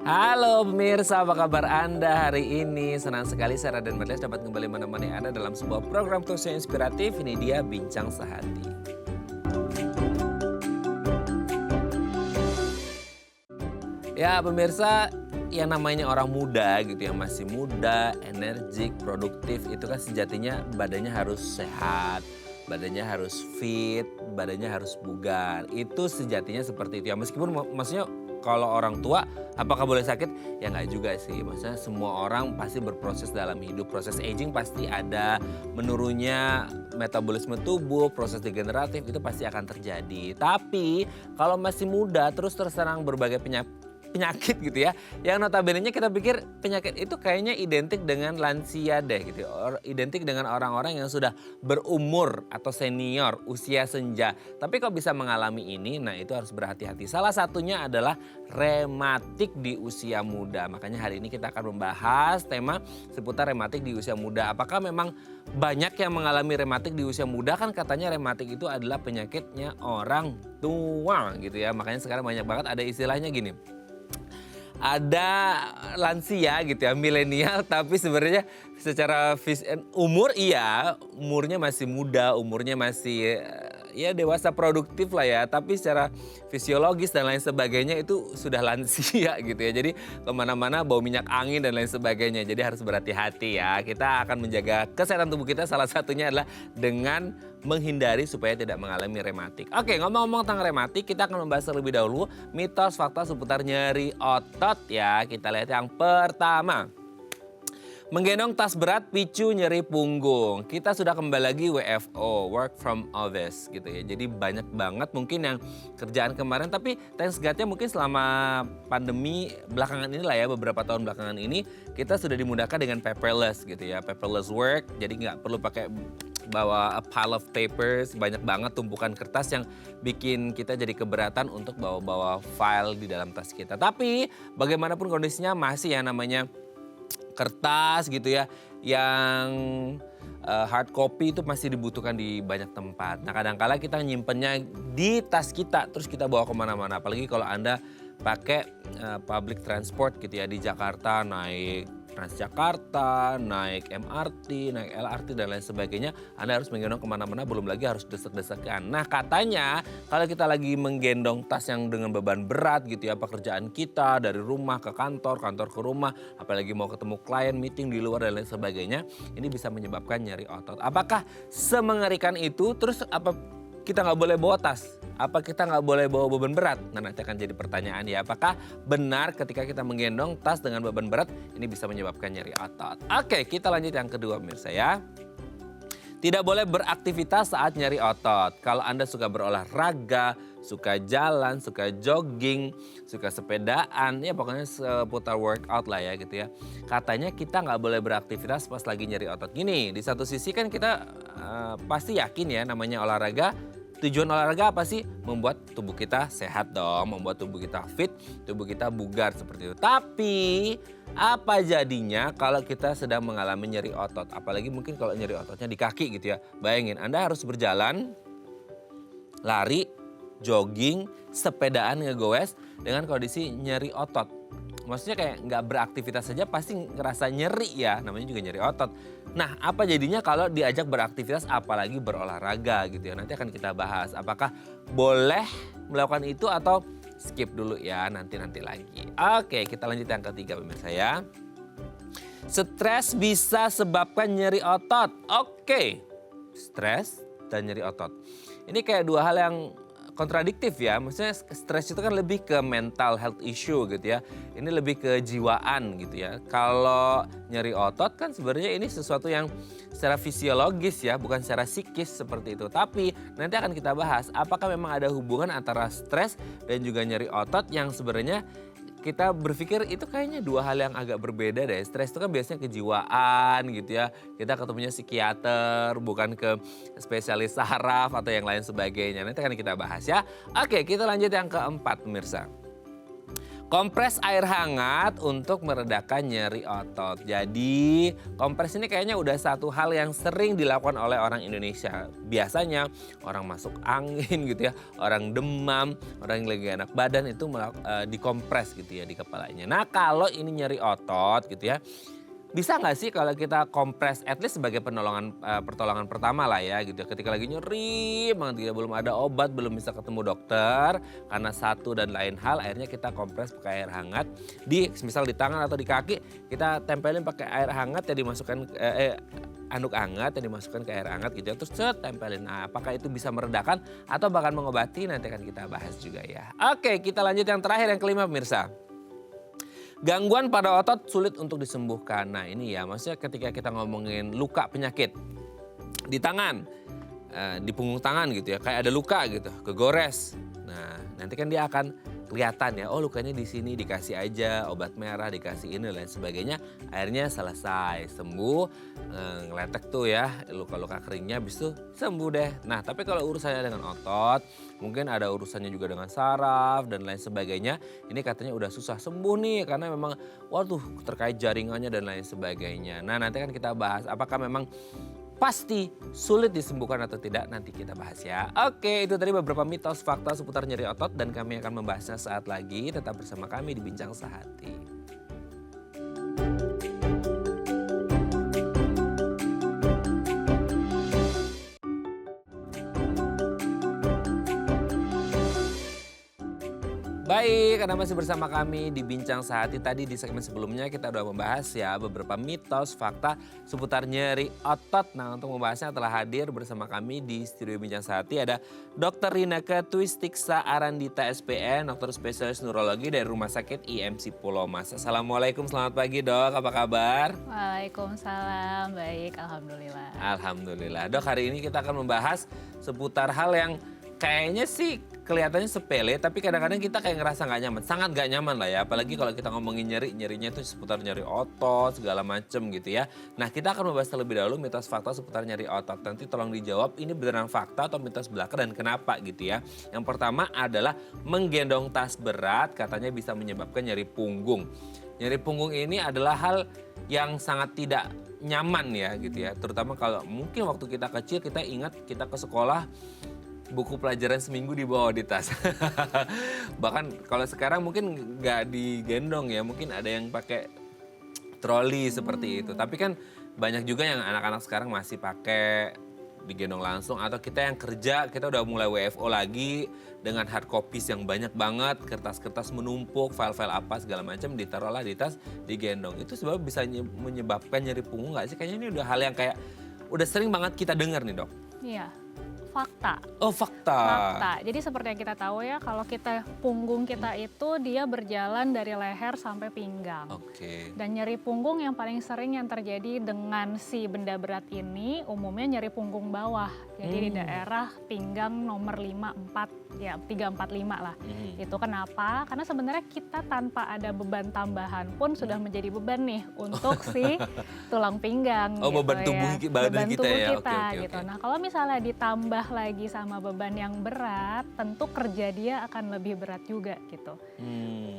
Halo pemirsa, apa kabar Anda hari ini? Senang sekali saya Raden Merles dapat kembali menemani Anda dalam sebuah program talk show inspiratif. Ini dia Bincang Sehati. Ya pemirsa, yang namanya orang muda gitu yang masih muda, energik, produktif itu kan sejatinya badannya harus sehat, badannya harus fit, badannya harus bugar. Itu sejatinya seperti itu ya. Meskipun maksudnya kalau orang tua apakah boleh sakit? Ya nggak juga sih. Maksudnya semua orang pasti berproses dalam hidup. Proses aging pasti ada, menurunnya metabolisme tubuh, proses degeneratif itu pasti akan terjadi. Tapi kalau masih muda terus terserang berbagai penyakit gitu ya. Yang notabene-nya kita pikir penyakit itu kayaknya identik dengan lansia deh gitu. Identik dengan orang-orang yang sudah berumur atau senior, usia senja. Tapi kok bisa mengalami ini? Nah itu harus berhati-hati. Salah satunya adalah rematik di usia muda. Makanya hari ini kita akan membahas tema seputar rematik di usia muda. Apakah memang banyak yang mengalami rematik di usia muda? Kan katanya rematik itu adalah penyakitnya orang tua gitu ya. Makanya sekarang banyak banget ada istilahnya gini. Ada lansia gitu ya, milenial tapi sebenarnya secara umur iya, umurnya masih muda, umurnya masih ya dewasa produktif lah ya. Tapi secara fisiologis dan lain sebagainya itu sudah lansia gitu ya. Jadi kemana-mana bau minyak angin dan lain sebagainya. Jadi harus berhati-hati ya. Kita akan menjaga kesehatan tubuh kita salah satunya adalah dengan menghindari supaya tidak mengalami rematik. Oke, ngomong-ngomong tentang rematik, kita akan membahas terlebih dahulu mitos fakta seputar nyeri otot ya. Kita lihat yang pertama. Menggendong tas berat picu nyeri punggung. Kita sudah kembali lagi WFO, work from office gitu ya. Jadi banyak banget mungkin yang kerjaan kemarin, tapi thanks God-nya mungkin selama pandemi belakangan ini lah ya, beberapa tahun belakangan ini kita sudah dimudahkan dengan paperless gitu ya. Paperless work, jadi nggak perlu pakai bawa a pile of papers, banyak banget tumpukan kertas yang bikin kita jadi keberatan untuk bawa-bawa file di dalam tas kita. Tapi bagaimanapun kondisinya masih yang namanya kertas gitu ya, yang hard copy itu masih dibutuhkan di banyak tempat. Nah kadang-kala kita nyimpennya di tas kita terus kita bawa kemana-mana. Apalagi kalau Anda pakai public transport gitu ya, di Jakarta naik Transjakarta, naik MRT, naik LRT dan lain sebagainya. Anda harus menggendong kemana-mana, belum lagi harus desek-desekan. Nah katanya kalau kita lagi menggendong tas yang dengan beban berat gitu ya, pekerjaan kita dari rumah ke kantor, kantor ke rumah, apalagi mau ketemu klien, meeting di luar dan lain sebagainya, ini bisa menyebabkan nyeri otot. Apakah semengerikan itu? Terus apa kita nggak boleh bawa tas? Apa kita nggak boleh bawa beban berat? Nah nanti akan jadi pertanyaan ya. Apakah benar ketika kita menggendong tas dengan beban berat ini bisa menyebabkan nyeri otot? Oke, kita lanjut yang kedua pemirsa ya. Tidak boleh beraktivitas saat nyeri otot. Kalau Anda suka berolahraga, suka jalan, suka jogging, suka sepedaan, ya pokoknya seputar workout lah ya gitu ya. Katanya kita nggak boleh beraktivitas pas lagi nyeri otot. Gini, di satu sisi kan kita pasti yakin ya namanya olahraga. Tujuan olahraga apa sih? Membuat tubuh kita sehat dong, membuat tubuh kita fit, tubuh kita bugar seperti itu. Tapi apa jadinya kalau kita sedang mengalami nyeri otot? Apalagi mungkin kalau nyeri ototnya di kaki gitu ya. Bayangin Anda harus berjalan, lari, jogging, sepedaan ngegoes dengan kondisi nyeri otot. Maksudnya kayak nggak beraktivitas saja pasti ngerasa nyeri ya, namanya juga nyeri otot. Nah apa jadinya kalau diajak beraktivitas apalagi berolahraga gitu ya. Nanti akan kita bahas apakah boleh melakukan itu atau skip dulu ya nanti lagi. Oke kita lanjut yang ketiga pemirsa ya. Stres bisa sebabkan nyeri otot. Oke, stres dan nyeri otot. Ini kayak dua hal yang kontradiktif ya, maksudnya stres itu kan lebih ke mental health issue gitu ya. Ini lebih ke jiwaan gitu ya. Kalau nyeri otot kan sebenarnya ini sesuatu yang secara fisiologis ya, bukan secara psikis seperti itu. Tapi nanti akan kita bahas apakah memang ada hubungan antara stres dan juga nyeri otot yang sebenarnya kita berpikir itu kayaknya dua hal yang agak berbeda deh. Stres itu kan biasanya kejiwaan gitu ya. Kita ketemunya psikiater, bukan ke spesialis saraf atau yang lain sebagainya. Nanti akan kita bahas ya. Oke, kita lanjut yang keempat pemirsa. Kompres air hangat untuk meredakan nyeri otot. Jadi kompres ini kayaknya udah satu hal yang sering dilakukan oleh orang Indonesia. Biasanya orang masuk angin gitu ya, orang demam, orang yang lagi gak enak badan itu dikompres gitu ya di kepalanya. Nah kalau ini nyeri otot gitu ya, bisa nggak sih kalau kita kompres at least sebagai pertolongan pertama lah ya gitu. Ketika lagi nyeri banget gitu, belum ada obat, belum bisa ketemu dokter karena satu dan lain hal, akhirnya kita kompres pakai air hangat misal di tangan atau di kaki, kita tempelin pakai air hangat ya, dimasukkan anduk hangat yang dimasukkan ke air hangat gitu ya, terus tempelin. Nah, apakah itu bisa meredakan atau bahkan mengobati, nanti akan kita bahas juga ya. Oke, kita lanjut yang terakhir, yang kelima pemirsa. Gangguan pada otot sulit untuk disembuhkan. Nah ini ya, maksudnya ketika kita ngomongin luka penyakit di tangan, di punggung tangan gitu ya, kayak ada luka gitu, kegores. Nah nanti kan dia akan kelihatan ya, oh lukanya di sini, dikasih aja obat merah, dikasih ini dan sebagainya, akhirnya selesai, sembuh, ngeletek tuh ya luka-luka keringnya, habis itu sembuh deh. Nah tapi kalau urusannya dengan otot, mungkin ada urusannya juga dengan saraf dan lain sebagainya, ini katanya udah susah sembuh nih karena memang waduh terkait jaringannya dan lain sebagainya. Nah nanti kan kita bahas apakah memang pasti sulit disembuhkan atau tidak, nanti kita bahas ya. Oke, itu tadi beberapa mitos fakta seputar nyeri otot dan kami akan membahasnya saat lagi. Tetap bersama kami di Bincang Sehati. Baik, Anda masih bersama kami di Bincang Sehati. Tadi di segmen sebelumnya kita udah membahas ya beberapa mitos, fakta seputar nyeri otot. Nah untuk membahasnya telah hadir bersama kami di studio Bincang Sehati ada Dr. Rinake Twistiksa Arandita SPN, dokter spesialis neurologi dari Rumah Sakit IMC Pulau Mas. Assalamualaikum, selamat pagi dok, apa kabar? Waalaikumsalam, baik, alhamdulillah. Alhamdulillah. Dok, hari ini kita akan membahas seputar hal yang kayaknya sih kelihatannya sepele, tapi kadang-kadang kita kayak ngerasa nggak nyaman, sangat nggak nyaman lah ya. Apalagi kalau kita ngomongin nyerinya itu seputar nyeri otot segala macem gitu ya. Nah kita akan membahas terlebih dahulu mitos fakta seputar nyeri otot. Nanti tolong dijawab ini beneran fakta atau mitos belaka dan kenapa gitu ya. Yang pertama adalah menggendong tas berat katanya bisa menyebabkan nyeri punggung. Nyeri punggung ini adalah hal yang sangat tidak nyaman ya gitu ya. Terutama kalau mungkin waktu kita kecil, kita ingat kita ke sekolah, buku pelajaran seminggu dibawa di tas. Bahkan kalau sekarang mungkin nggak digendong ya, mungkin ada yang pakai troli seperti itu. Tapi kan banyak juga yang anak-anak sekarang masih pakai digendong langsung, atau kita yang kerja, kita udah mulai WFO lagi dengan hard copies yang banyak banget, kertas-kertas menumpuk, file-file apa segala macam ditaruhlah di tas, digendong. Itu sebab bisa menyebabkan nyeri punggung nggak sih? Kayaknya ini udah hal yang kayak udah sering banget kita dengar nih dok. Iya, fakta. Oh fakta. Fakta. Jadi seperti yang kita tahu ya, kalau punggung kita itu dia berjalan dari leher sampai pinggang. Oke. Dan nyeri punggung yang paling sering yang terjadi dengan si benda berat ini umumnya nyeri punggung bawah. Jadi di daerah pinggang nomor 5, 4, ya 3, 4, 5 lah. Itu kenapa? Karena sebenarnya kita tanpa ada beban tambahan pun sudah menjadi beban nih untuk si tulang pinggang. Oh gitu beban tubuh ya. badan Beban kita tubuh ya. kita, Oke. gitu. Nah kalau misalnya ditambah lagi sama beban yang berat, tentu kerja dia akan lebih berat juga gitu.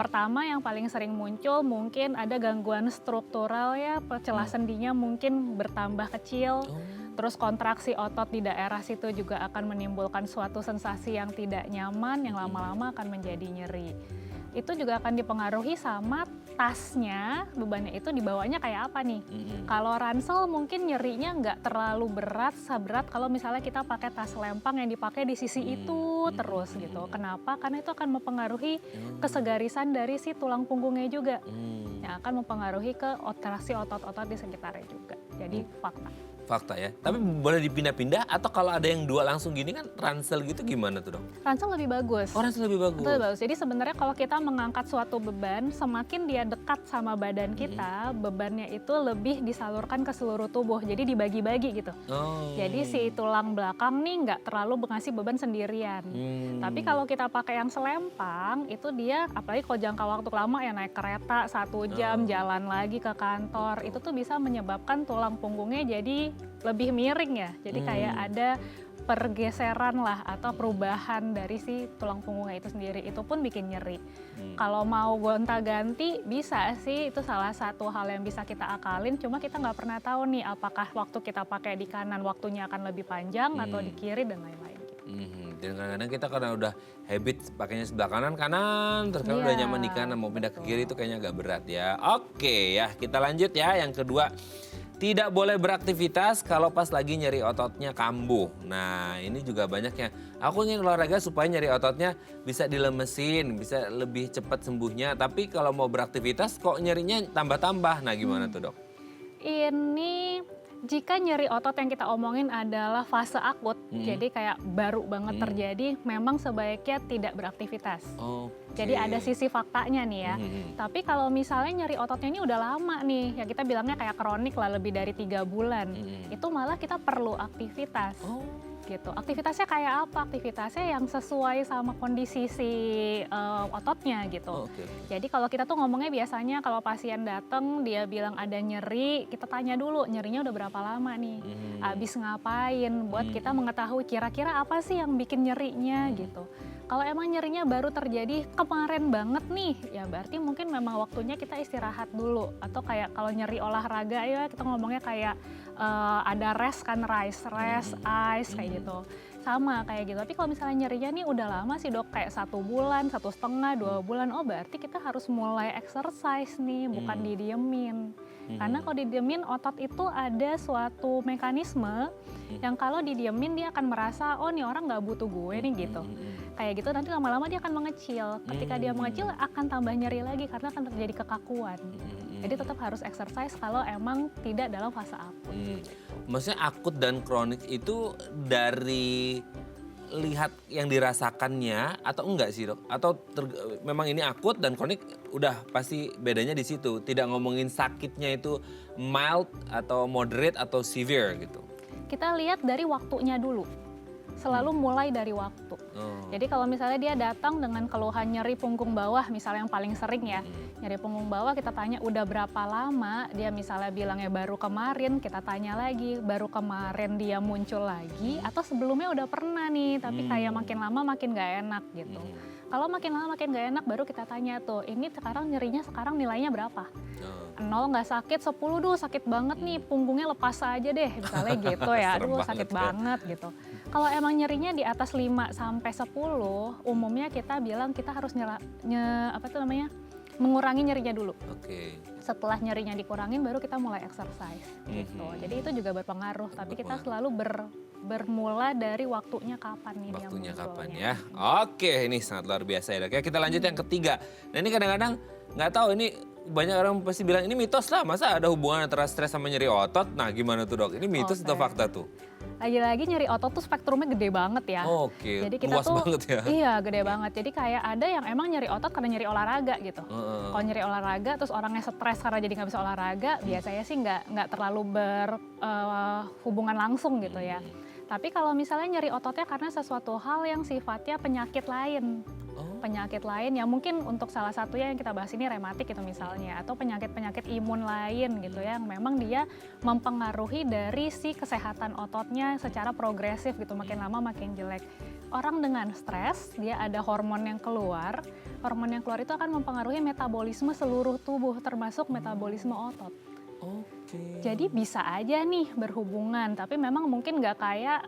Pertama yang paling sering muncul mungkin ada gangguan struktural ya, celah sendinya mungkin bertambah kecil. Terus kontraksi otot di daerah situ juga akan menimbulkan suatu sensasi yang tidak nyaman yang lama-lama akan menjadi nyeri. Itu juga akan dipengaruhi sama tasnya, bebannya itu dibawanya kayak apa nih. Kalau ransel mungkin nyerinya nggak terlalu berat, seberat kalau misalnya kita pakai tas lempang yang dipakai di sisi itu terus gitu. Kenapa? Karena itu akan mempengaruhi kesegarisan dari si tulang punggungnya juga. Yang akan mempengaruhi ke kontraksi otot-otot di sekitarnya juga. Jadi fakta ya. Tapi boleh dipindah-pindah atau kalau ada yang dua langsung gini kan ransel gitu gimana tuh dong? Ransel lebih bagus. Oh ransel lebih bagus. Betul, bagus. Jadi sebenarnya kalau kita mengangkat suatu beban, semakin dia dekat sama badan kita, bebannya itu lebih disalurkan ke seluruh tubuh. Jadi dibagi-bagi gitu. Jadi si tulang belakang nih nggak terlalu ngasih beban sendirian. Tapi kalau kita pakai yang selempang, itu dia apalagi kalau jangka waktu lama ya naik kereta 1 jam, jalan lagi ke kantor, itu tuh bisa menyebabkan tulang punggungnya jadi lebih miring ya. Jadi kayak ada pergeseran lah atau perubahan dari si tulang punggungnya itu sendiri, itu pun bikin nyeri. Kalau mau gonta-ganti bisa sih, itu salah satu hal yang bisa kita akalin, cuma kita nggak pernah tahu nih apakah waktu kita pakai di kanan waktunya akan lebih panjang atau di kiri dan lain-lain gitu. Dan kadang-kadang kita karena udah habit pakainya sebelah kanan, terus kan udah Iya. nyaman di kanan, mau pindah ke kiri itu kayaknya agak berat ya. Oke ya, kita lanjut ya. Yang kedua, tidak boleh beraktivitas kalau pas lagi nyeri ototnya kambuh. Nah ini juga banyak yang, aku ingin olahraga supaya nyeri ototnya bisa dilemesin, bisa lebih cepat sembuhnya. Tapi kalau mau beraktivitas kok nyerinya tambah-tambah, nah gimana tuh dok? Ini jika nyeri otot yang kita omongin adalah fase akut, jadi kayak baru banget terjadi, memang sebaiknya tidak beraktivitas. Jadi ada sisi faktanya nih ya. Tapi kalau misalnya nyeri ototnya ini udah lama nih, ya kita bilangnya kayak kronik lah, lebih dari 3 bulan, itu malah kita perlu aktivitas. Gitu. Aktivitasnya kayak apa? Aktivitasnya yang sesuai sama kondisi si ototnya gitu. Jadi kalau kita tuh ngomongnya biasanya kalau pasien datang dia bilang ada nyeri, kita tanya dulu nyerinya udah berapa lama nih, abis ngapain, buat kita mengetahui kira-kira apa sih yang bikin nyerinya gitu. Kalau emang nyerinya baru terjadi kemarin banget nih, ya berarti mungkin memang waktunya kita istirahat dulu. Atau kayak kalau nyeri olahraga ya kita ngomongnya kayak ada rest kan, rest, ice kayak gitu. Sama kayak gitu. Tapi kalau misalnya nyerinya nih udah lama sih dok, kayak 1 bulan, 1,5, 2 bulan, oh berarti kita harus mulai exercise nih, bukan didiemin. Karena kalau didiemin otot itu ada suatu mekanisme yang kalau didiemin dia akan merasa, oh nih orang nggak butuh gue nih gitu. Kayak gitu nanti lama-lama dia akan mengecil. Ketika dia mengecil akan tambah nyeri lagi karena akan terjadi kekakuan. Jadi tetap harus exercise kalau emang tidak dalam fase akut. Maksudnya akut dan kronik itu dari lihat yang dirasakannya atau enggak sih dok? Atau memang ini akut dan kronik udah pasti bedanya di situ. Tidak ngomongin sakitnya itu mild atau moderate atau severe gitu. Kita lihat dari waktunya dulu. Selalu mulai dari waktu. Jadi kalau misalnya dia datang dengan keluhan nyeri punggung bawah, misalnya yang paling sering ya, nyeri punggung bawah kita tanya udah berapa lama, dia misalnya bilangnya baru kemarin, kita tanya lagi, baru kemarin dia muncul lagi, atau sebelumnya udah pernah nih, tapi kayak makin lama makin gak enak gitu. Kalau makin lama makin gak enak, baru kita tanya tuh, ini sekarang nyerinya sekarang nilainya berapa? 0 nggak sakit, 10 duh sakit banget nih, punggungnya lepas aja deh, misalnya gitu ya, aduh sakit banget gitu. Kalau emang nyerinya di atas 5 sampai 10, umumnya kita bilang kita harus mengurangi nyerinya dulu. Setelah nyerinya dikurangin baru kita mulai exercise gitu. Jadi itu juga berpengaruh, tapi kita selalu bermula dari waktunya kapan nih dia Waktunya munculnya. kapan ya? Oke, ini sangat luar biasa ya dok. Ya, kita lanjut yang ketiga. Nah ini kadang-kadang nggak tahu, ini banyak orang pasti bilang ini mitos lah, masa ada hubungan antara stres sama nyeri otot? Nah gimana tuh dok? Ini mitos atau fakta tuh? Lagi-lagi nyeri otot tuh spektrumnya gede banget ya. Jadi kita luas tuh banget ya. Iya, gede banget. Jadi kayak ada yang emang nyeri otot karena nyeri olahraga gitu. Kalau nyeri olahraga terus orangnya stres karena jadi nggak bisa olahraga, biasanya sih nggak terlalu berhubungan langsung gitu ya. Tapi kalau misalnya nyeri ototnya karena sesuatu hal yang sifatnya penyakit lain. Penyakit lain yang mungkin untuk salah satunya yang kita bahas ini rematik gitu misalnya, atau penyakit-penyakit imun lain gitu ya, yang memang dia mempengaruhi dari si kesehatan ototnya secara progresif gitu, makin lama makin jelek. Orang dengan stres, dia ada hormon yang keluar itu akan mempengaruhi metabolisme seluruh tubuh termasuk metabolisme otot. Jadi bisa aja nih berhubungan, tapi memang mungkin nggak kayak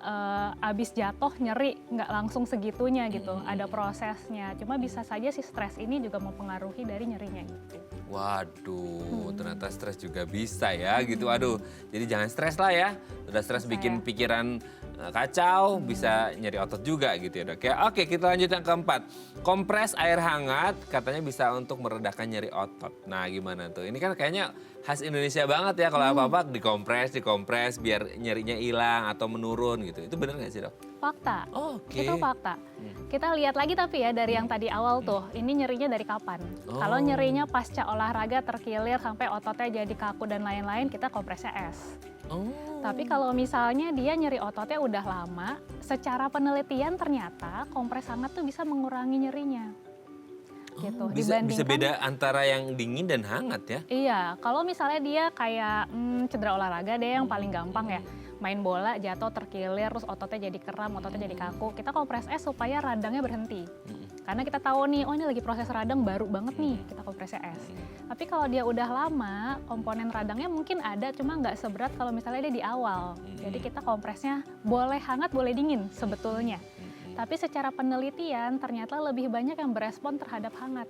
abis jatuh nyeri, nggak langsung segitunya gitu, ada prosesnya. Cuma bisa saja si stres ini juga mempengaruhi dari nyerinya gitu. Waduh, ternyata stres juga bisa ya gitu. Aduh, jadi jangan stres lah ya. Udah stres bikin pikiran kacau, bisa nyeri otot juga gitu ya dok ya. Oke, kita lanjut yang keempat. Kompres air hangat katanya bisa untuk meredakan nyeri otot. Nah gimana tuh? Ini kan kayaknya khas Indonesia banget ya, kalau apa-apa dikompres biar nyerinya hilang atau menurun gitu. Itu benar nggak sih dok? Fakta. Itu fakta. Kita lihat lagi tapi ya dari yang tadi awal tuh, ini nyerinya dari kapan? Kalau nyerinya pasca olahraga terkilir sampai ototnya jadi kaku dan lain-lain, kita kompresnya es. Tapi kalau misalnya dia nyeri ototnya udah lama, secara penelitian ternyata kompres hangat tuh bisa mengurangi nyerinya. Gitu. Bisa beda antara yang dingin dan hangat ya? Iya, kalau misalnya dia kayak cedera olahraga deh yang paling gampang ya. main bola jatuh terkilir terus ototnya jadi kram, ototnya jadi kaku. Kita kompres es supaya radangnya berhenti. Karena kita tahu nih, oh ini lagi proses radang baru banget nih, kita kompresnya es. Tapi kalau dia udah lama, komponen radangnya mungkin ada, cuma nggak seberat kalau misalnya dia di awal. Jadi kita kompresnya boleh hangat, boleh dingin sebetulnya. Tapi secara penelitian ternyata lebih banyak yang berespon terhadap hangat.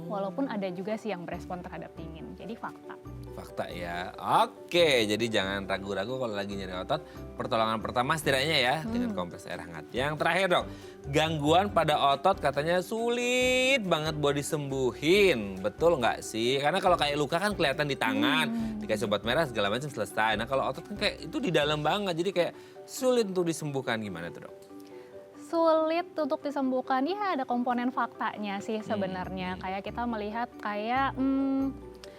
Walaupun ada juga sih yang berespon terhadap dingin. Jadi fakta. Fakta ya. Oke, jadi jangan ragu-ragu kalau lagi nyeri otot. Pertolongan pertama setidaknya ya dengan kompres air hangat. Yang terakhir dok, gangguan pada otot katanya sulit banget buat disembuhin. Betul nggak sih? Karena kalau kayak luka kan kelihatan di tangan, dikasih obat merah segala macam selesai. Nah kalau otot kan kayak itu di dalam banget, jadi kayak sulit untuk disembuhkan. Gimana tuh dok? Sulit untuk disembuhkan, ya ada komponen faktanya sih sebenarnya. Kayak kita melihat kayak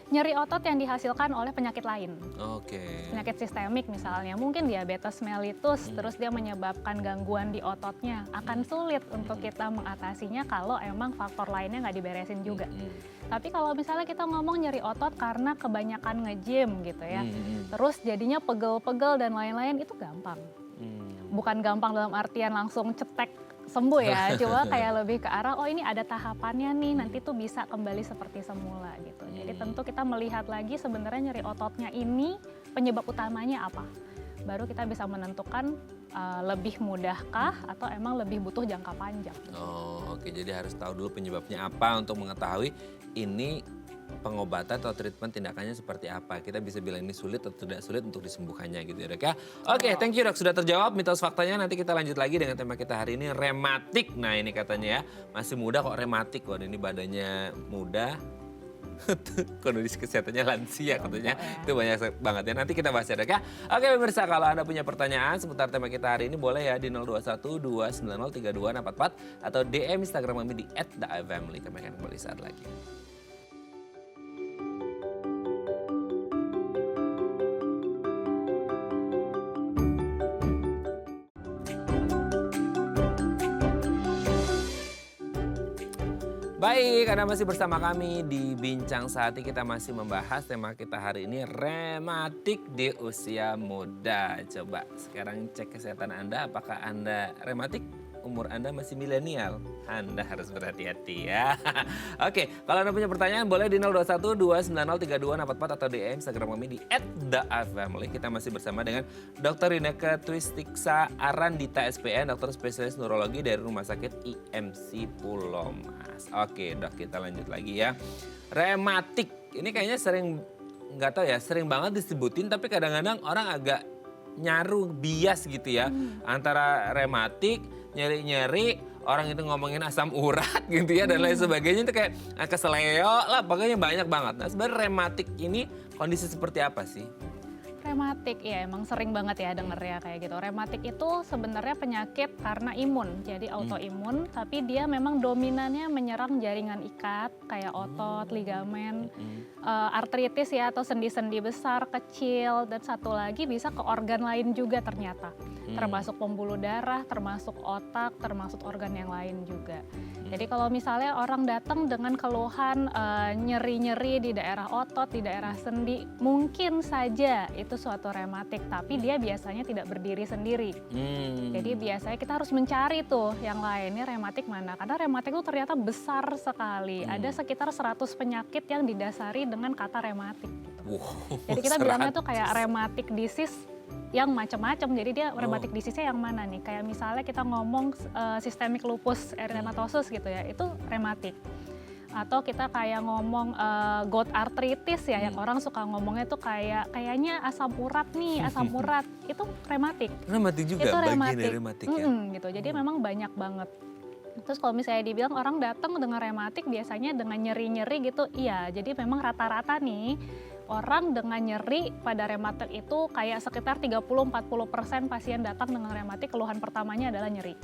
nyeri otot yang dihasilkan oleh penyakit lain. Oke. Penyakit sistemik misalnya, mungkin diabetes mellitus, terus dia menyebabkan gangguan di ototnya. Akan sulit untuk kita mengatasinya kalau emang faktor lainnya nggak diberesin juga. Tapi kalau misalnya kita ngomong nyeri otot karena kebanyakan nge-gym gitu ya, terus jadinya pegel-pegel dan lain-lain, itu gampang. Bukan gampang dalam artian langsung cetek sembuh ya, cuma kayak lebih ke arah oh ini ada tahapannya nih, nanti tuh bisa kembali seperti semula gitu. Jadi tentu kita melihat lagi sebenarnya nyeri ototnya ini penyebab utamanya apa. Baru kita bisa menentukan lebih mudahkah atau emang lebih butuh jangka panjang. Oh oke, jadi harus tahu dulu penyebabnya apa untuk mengetahui ini pengobatan atau treatment tindakannya seperti apa. Kita bisa bilang ini sulit atau tidak sulit untuk disembuhkannya gitu ya dok ya. Oke, thank you dok sudah terjawab mitos faktanya. Nanti kita lanjut lagi dengan tema kita hari ini rematik. Nah ini katanya ya masih muda kok rematik. Wah ini badannya muda. Kondisi kesehatannya lansia katanya. Itu banyak banget ya. Nanti kita bahas ya dok ya. Oke pemirsa, kalau Anda punya pertanyaan seputar tema kita hari ini boleh ya di 021 290 3244 atau DM Instagram kami di @daifamily. Kami akan kembali saat lagi. Baik, Anda masih bersama kami di Bincang Sehati. Kita masih membahas tema kita hari ini rematik di usia muda. Coba sekarang cek kesehatan Anda, apakah Anda rematik? Umur Anda masih milenial? Anda harus berhati-hati ya. Oke, kalau Anda punya pertanyaan boleh di 021 290 3244 atau DM Instagram kami di @daifamily. Kita masih bersama dengan Dr. Inneke Twistiksa Arandita SPN, dokter spesialis neurologi dari Rumah Sakit IMC Pulomas. Oke dok, kita lanjut lagi ya. Rematik, ini kayaknya sering, nggak tahu ya, sering banget disebutin tapi kadang-kadang orang agak nyaru bias gitu ya. Antara rematik, nyeri-nyeri, orang itu ngomongin asam urat gitu ya dan lain sebagainya, itu kayak keseleo lah, pokoknya banyak banget. Nah sebenarnya rematik ini kondisi seperti apa sih? Rematik, ya emang sering banget ya denger ya kayak gitu. Rematik itu sebenarnya penyakit karena imun, jadi autoimun, tapi dia memang dominannya menyerang jaringan ikat kayak otot, ligamen, artritis ya atau sendi-sendi besar, kecil, dan satu lagi bisa ke organ lain juga ternyata. Termasuk pembuluh darah, termasuk otak, termasuk organ yang lain juga. Jadi kalau misalnya orang datang dengan keluhan nyeri-nyeri di daerah otot, di daerah sendi, mungkin saja itu suatu rematik, tapi dia biasanya tidak berdiri sendiri. Jadi biasanya kita harus mencari tuh yang lainnya rematik mana, karena rematik itu ternyata besar sekali. Ada sekitar 100 penyakit yang didasari dengan kata rematik. Gitu. Wow, jadi kita bilangnya tuh kayak rematik disease yang macam-macam. Jadi dia rematik disease-nya yang mana nih? Kayak misalnya kita ngomong systemic lupus erythematosus gitu ya, itu rematik. Atau kita kayak ngomong gout arthritis ya, yang orang suka ngomongnya tuh kayaknya asam urat nih, asam urat. Itu rematik. Rematik juga, itu bagian dari rematik ya? Gitu, jadi memang banyak banget. Terus kalau misalnya dibilang orang datang dengan rematik biasanya dengan nyeri-nyeri gitu, iya. Jadi memang rata-rata nih orang dengan nyeri pada rematik itu kayak sekitar 30-40% pasien datang dengan rematik keluhan pertamanya adalah nyeri.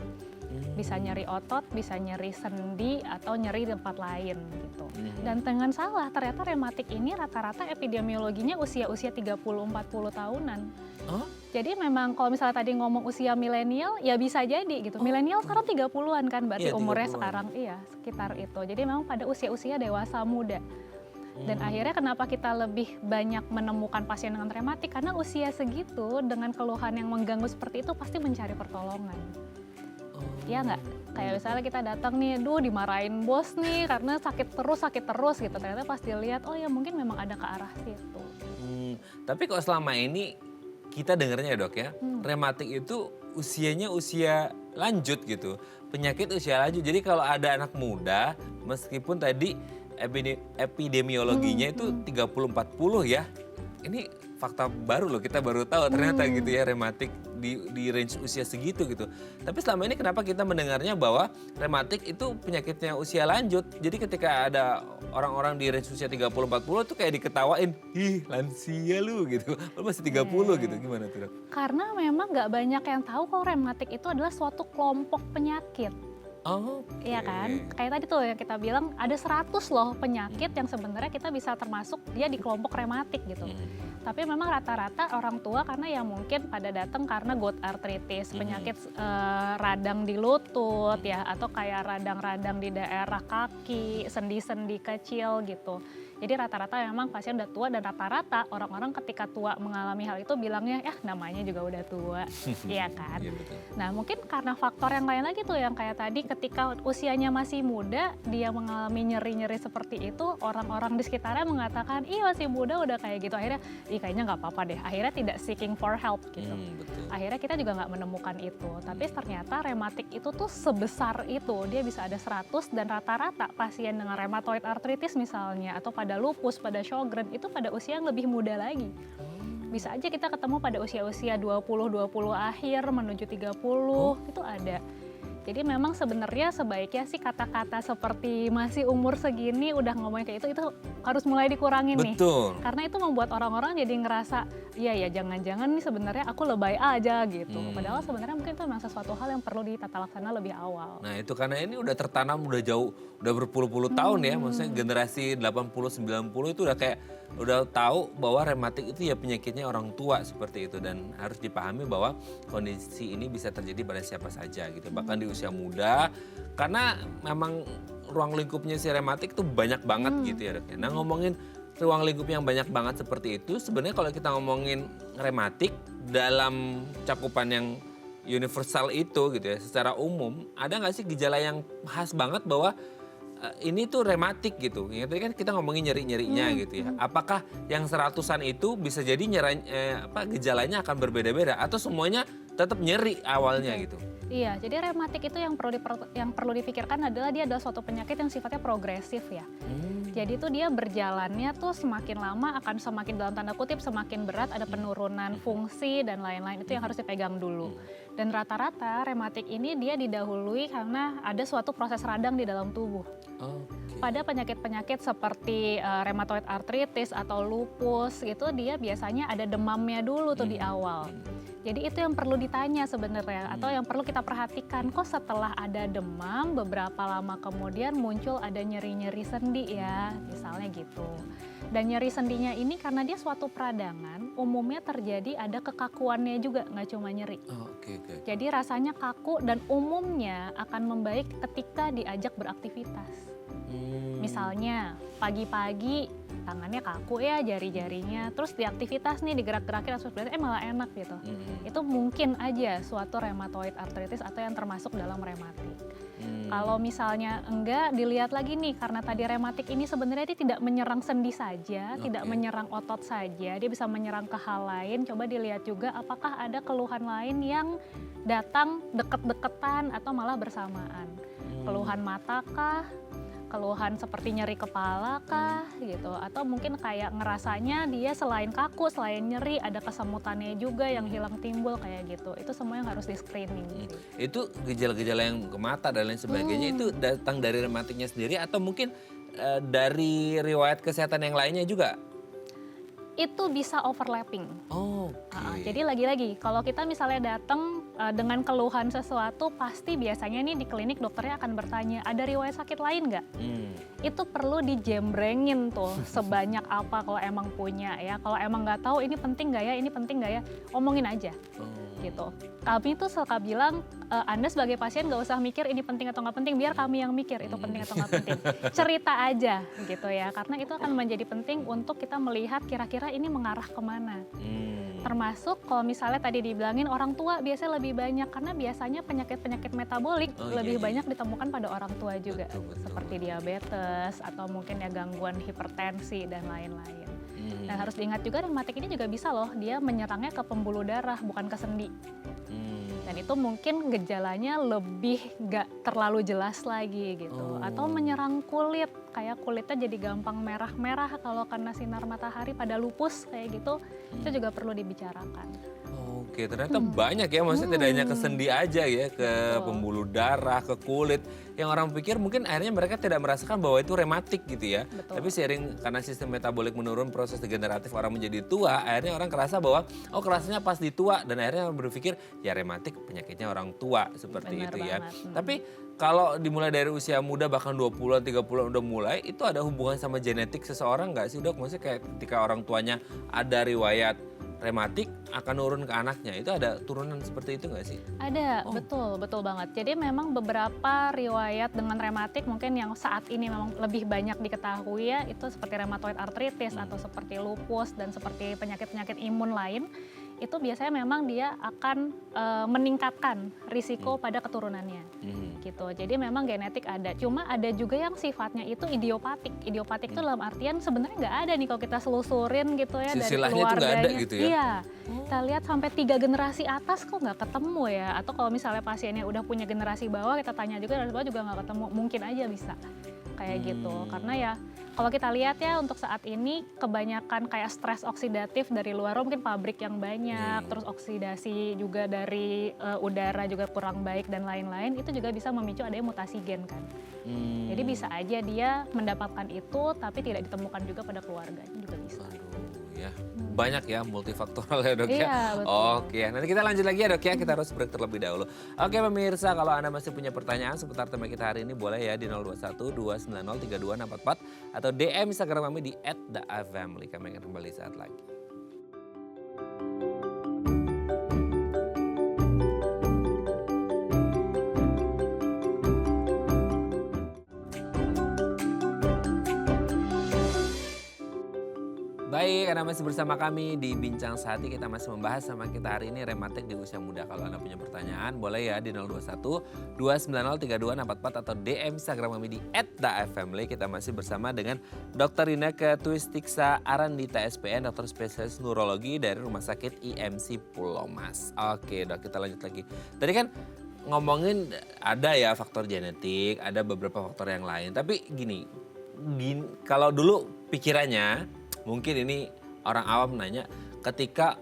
Bisa nyeri otot, bisa nyeri sendi, atau nyeri di tempat lain gitu. Dan dengan salah, ternyata rematik ini rata-rata epidemiologinya usia-usia 30-40 tahunan. Oh? Jadi memang kalau misalnya tadi ngomong usia milenial, ya bisa jadi gitu. Milenial sekarang 30-an kan, berarti Iya, umurnya 30-an. sekarang iya sekitar itu. Jadi memang pada usia-usia dewasa muda. Dan akhirnya kenapa kita lebih banyak menemukan pasien dengan rematik, karena usia segitu dengan keluhan yang mengganggu seperti itu pasti mencari pertolongan. Iya nggak? Kayak misalnya kita datang nih, dimarahin bos nih karena sakit terus gitu. Ternyata pas dilihat, oh ya mungkin memang ada ke arah situ. Tapi kok selama ini kita dengarnya ya dok ya, rematik itu usianya usia lanjut gitu. Penyakit usia lanjut, jadi kalau ada anak muda meskipun tadi epidemiologinya itu 30-40 ya. Ini fakta baru loh, kita baru tahu ternyata gitu ya rematik di range usia segitu gitu. Tapi selama ini kenapa kita mendengarnya bahwa rematik itu penyakitnya usia lanjut. Jadi ketika ada orang-orang di range usia 30-40 tuh kayak diketawain, ih lansia lu gitu, lu masih 30 gitu, gimana tuh dok? Karena memang nggak banyak yang tahu kalau rematik itu adalah suatu kelompok penyakit. Oh, Iya kan? Kayak tadi tuh yang kita bilang ada 100 loh penyakit yang sebenarnya kita bisa termasuk dia di kelompok rematik gitu. Tapi memang rata-rata orang tua karena ya mungkin pada datang karena gout arthritis, penyakit radang di lutut ya, atau kayak radang-radang di daerah kaki, sendi-sendi kecil gitu. Jadi rata-rata memang pasien udah tua dan rata-rata orang-orang ketika tua mengalami hal itu bilangnya, ya namanya juga udah tua, iya kan? Iya, betul. Nah mungkin karena faktor yang lain lagi tuh yang kayak tadi ketika usianya masih muda dia mengalami nyeri-nyeri seperti itu, orang-orang di sekitarnya mengatakan iya masih muda udah kayak gitu, akhirnya kayaknya nggak apa-apa deh, akhirnya tidak seeking for help gitu. Betul. Akhirnya kita juga nggak menemukan itu, tapi ternyata rematik itu tuh sebesar itu, dia bisa ada 100 dan rata-rata pasien dengan rheumatoid arthritis misalnya atau pada lupus, pada Sjogren itu pada usia yang lebih muda lagi. Bisa aja kita ketemu pada usia-usia 20 akhir menuju 30 itu ada. Jadi memang sebenarnya sebaiknya sih kata-kata seperti masih umur segini udah ngomongin kayak itu harus mulai dikurangin nih. Betul. Karena itu membuat orang-orang jadi ngerasa iya ya jangan-jangan nih sebenarnya aku lebay aja gitu. Padahal sebenarnya mungkin itu memang sesuatu hal yang perlu ditata laksana lebih awal. Nah itu karena ini udah tertanam udah jauh, udah berpuluh-puluh tahun ya. Maksudnya generasi 80-90 itu udah kayak udah tahu bahwa rematik itu ya penyakitnya orang tua seperti itu. Dan harus dipahami bahwa kondisi ini bisa terjadi pada siapa saja gitu. Bahkan di usia muda karena memang ruang lingkupnya si rematik itu banyak banget gitu ya dok. Nah ngomongin ruang lingkup yang banyak banget seperti itu sebenarnya kalau kita ngomongin rematik dalam cakupan yang universal itu gitu ya secara umum ada nggak sih gejala yang khas banget bahwa ini tuh rematik gitu. Ya, tadi kan kita ngomongin nyeri-nyerinya gitu ya. Apakah yang 100-an itu bisa jadi gejalanya akan berbeda-beda atau semuanya tetap nyeri awalnya gitu? Iya, jadi rematik itu yang perlu dipikirkan adalah dia adalah suatu penyakit yang sifatnya progresif ya. Jadi itu dia berjalannya tuh semakin lama akan semakin dalam tanda kutip semakin berat, ada penurunan fungsi dan lain-lain, itu yang harus dipegang dulu. Dan rata-rata rematik ini dia didahului karena ada suatu proses radang di dalam tubuh. Pada penyakit-penyakit seperti rheumatoid arthritis atau lupus itu dia biasanya ada demamnya dulu tuh di awal. Jadi itu yang perlu ditanya sebenarnya atau yang perlu kita perhatikan, kok setelah ada demam beberapa lama kemudian muncul ada nyeri-nyeri sendi ya, misalnya gitu. Dan nyeri sendinya ini karena dia suatu peradangan, umumnya terjadi ada kekakuannya juga, nggak cuma nyeri. Jadi rasanya kaku dan umumnya akan membaik ketika diajak beraktivitas. Misalnya pagi-pagi tangannya kaku ya jari-jarinya, terus di aktivitas nih digerak-gerakin langsung malah enak gitu. Itu mungkin aja suatu rheumatoid arthritis atau yang termasuk dalam rematik. Kalau misalnya enggak, dilihat lagi nih karena tadi rematik ini sebenarnya dia tidak menyerang sendi saja, tidak menyerang otot saja, dia bisa menyerang ke hal lain. Coba dilihat juga apakah ada keluhan lain yang datang deket-deketan atau malah bersamaan. Keluhan mata kah? Keluhan seperti nyeri kepala kah gitu, atau mungkin kayak ngerasanya dia selain kaku, selain nyeri ada kesemutannya juga yang hilang timbul kayak gitu. Itu semua yang harus di screening. Itu gejala-gejala yang ke mata dan lain sebagainya itu datang dari rematiknya sendiri atau mungkin dari riwayat kesehatan yang lainnya juga? Itu bisa overlapping. Jadi lagi-lagi kalau kita misalnya datang dengan keluhan sesuatu pasti biasanya nih di klinik dokternya akan bertanya, ada riwayat sakit lain nggak? Itu perlu dijembrengin tuh sebanyak apa kalau emang punya ya. Kalau emang nggak tahu ini penting nggak ya, ini penting nggak ya, omongin aja. Gitu. Kami tuh suka bilang, Anda sebagai pasien nggak usah mikir ini penting atau nggak penting, biar kami yang mikir itu penting atau nggak penting. Cerita aja gitu ya, karena itu akan menjadi penting untuk kita melihat kira-kira ini mengarah kemana. Termasuk kalau misalnya tadi dibilangin orang tua biasanya lebih banyak, karena biasanya penyakit-penyakit metabolik lebih banyak ditemukan pada orang tua juga. Betul. Seperti diabetes atau mungkin ya gangguan hipertensi dan lain-lain. Dan harus diingat juga rematik ini juga bisa loh, dia menyerangnya ke pembuluh darah bukan ke sendi. Dan itu mungkin gejalanya lebih gak terlalu jelas lagi gitu. Atau menyerang kulit, kayak kulitnya jadi gampang merah-merah kalau kena sinar matahari, pada lupus kayak gitu, itu juga perlu dibicarakan. Oke, ternyata banyak ya, maksudnya tidak hanya ke sendi aja ya, ke pembuluh darah, ke kulit. Yang orang pikir mungkin akhirnya mereka tidak merasakan bahwa itu rematik gitu ya. Betul. Tapi seiring karena sistem metabolik menurun, proses degeneratif orang menjadi tua, akhirnya orang kerasa bahwa oh kerasanya pas di tua, dan akhirnya orang berpikir ya rematik penyakitnya orang tua seperti Benar itu ya. banget. Tapi kalau dimulai dari usia muda bahkan 20-an, 30-an udah mulai, itu ada hubungan sama genetik seseorang nggak sih dok? Maksudnya kayak ketika orang tuanya ada riwayat rematik akan nurun ke anaknya, itu ada turunan seperti itu nggak sih? Ada, betul banget. Jadi memang beberapa riwayat dengan rematik mungkin yang saat ini memang lebih banyak diketahui ya, itu seperti rheumatoid arthritis atau seperti lupus dan seperti penyakit-penyakit imun lain, itu biasanya memang dia akan meningkatkan risiko pada keturunannya. Gitu. Jadi memang genetik ada. Cuma ada juga yang sifatnya itu idiopatik. Idiopatik itu dalam artian sebenarnya nggak ada nih kalau kita selusurin gitu ya dari Silsilahnya itu keluarganya. nggak ada gitu ya? Iya. Kita lihat sampai 3 generasi atas kok nggak ketemu ya. Atau kalau misalnya pasiennya udah punya generasi bawah, kita tanya juga generasi bawah juga nggak ketemu. Mungkin aja bisa kayak gitu. Karena ya kalau kita lihat ya untuk saat ini kebanyakan kayak stres oksidatif dari luar, mungkin pabrik yang banyak, terus oksidasi juga dari udara juga kurang baik dan lain-lain, itu juga bisa memicu adanya mutasi gen kan. Jadi bisa aja dia mendapatkan itu tapi tidak ditemukan juga pada keluarganya juga bisa. Ya, banyak ya multifaktoral ya dok ya. Iya, betul. Oke, nanti kita lanjut lagi ya dok ya, kita harus break terlebih dahulu. Oke pemirsa, kalau Anda masih punya pertanyaan seputar tema kita hari ini boleh ya di 021 290 3244 atau DM Instagram kami di @theafamily. Kami akan kembali saat lagi. Baik, Anda masih bersama kami di Bincang Sehati. Kita masih membahas sama kita hari ini rematik di usia muda. Kalau Anda punya pertanyaan boleh ya di 021 290 3244 atau DM Instagram kami di @theafamily. Kita masih bersama dengan Dr. Inneke Twistiksa Arandita SPN, dokter spesialis neurologi dari Rumah Sakit IMC Pulau Mas. Oke dok, kita lanjut lagi. Tadi kan ngomongin ada ya faktor genetik, ada beberapa faktor yang lain. Tapi gini kalau dulu pikirannya, mungkin ini orang awam nanya, ketika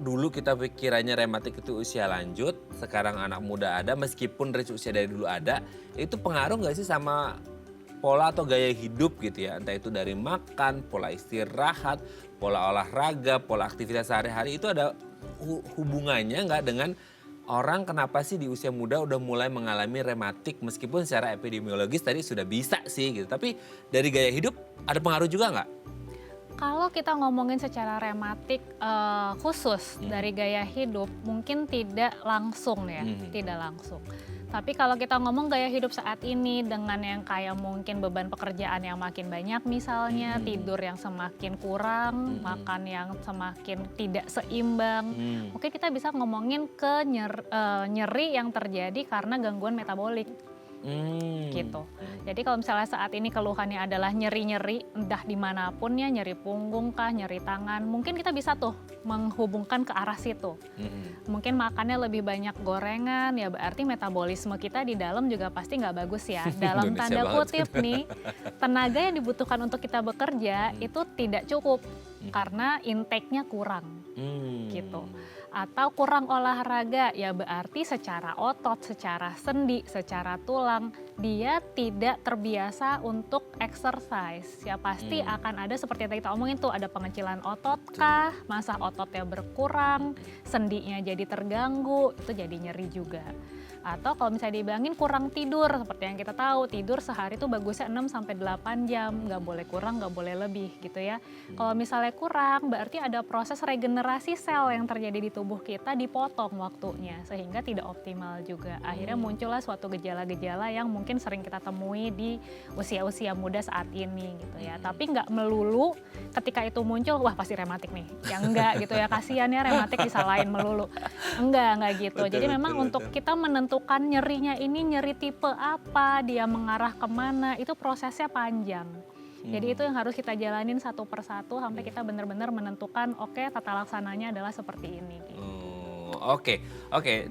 dulu kita pikirannya rematik itu usia lanjut, sekarang anak muda ada, meskipun range usia dari dulu ada, itu pengaruh nggak sih sama pola atau gaya hidup gitu ya? Entah itu dari makan, pola istirahat, pola olahraga, pola aktivitas sehari-hari, itu ada hubungannya nggak dengan orang kenapa sih di usia muda udah mulai mengalami rematik, meskipun secara epidemiologis tadi sudah bisa sih gitu, tapi dari gaya hidup ada pengaruh juga nggak? Kalau kita ngomongin secara rematik khusus dari gaya hidup, mungkin tidak langsung ya, tidak langsung. Tapi kalau kita ngomong gaya hidup saat ini dengan yang kayak mungkin beban pekerjaan yang makin banyak misalnya, tidur yang semakin kurang, makan yang semakin tidak seimbang, mungkin kita bisa ngomongin ke nyeri yang terjadi karena gangguan metabolik. Gitu. Jadi kalau misalnya saat ini keluhannya adalah nyeri-nyeri, entah dimanapun ya, nyeri punggung kah, nyeri tangan, mungkin kita bisa tuh menghubungkan ke arah situ. Mungkin makannya lebih banyak gorengan, ya berarti metabolisme kita di dalam juga pasti nggak bagus ya. Dalam Indonesia tanda banget. kutip nih, tenaga yang dibutuhkan untuk kita bekerja itu tidak cukup karena intake-nya kurang. Gitu. Atau kurang olahraga, ya berarti secara otot, secara sendi, secara tulang, dia tidak terbiasa untuk exercise. Ya pasti akan ada seperti yang kita omongin tuh, ada pengecilan otot kah, masa ototnya berkurang, sendinya jadi terganggu, itu jadi nyeri juga. Atau kalau misalnya dibilangin kurang tidur, seperti yang kita tahu, tidur sehari tuh bagusnya 6-8 jam, nggak boleh kurang, nggak boleh lebih gitu ya. Kalau misalnya kurang, berarti ada proses regenerasi sel yang terjadi di tubuh kita dipotong waktunya, sehingga tidak optimal juga. Akhirnya muncullah suatu gejala-gejala yang mungkin sering kita temui di usia-usia muda saat ini gitu ya. Tapi nggak melulu ketika itu muncul, wah pasti rematik nih. Ya enggak gitu ya, kasihan ya rematik disalahin melulu. Enggak gitu. Jadi memang untuk kita menentukan nyerinya ini nyeri tipe apa, dia mengarah kemana, itu prosesnya panjang. Jadi itu yang harus kita jalanin satu persatu sampai kita benar-benar menentukan oke, tata laksananya adalah seperti ini. Oke.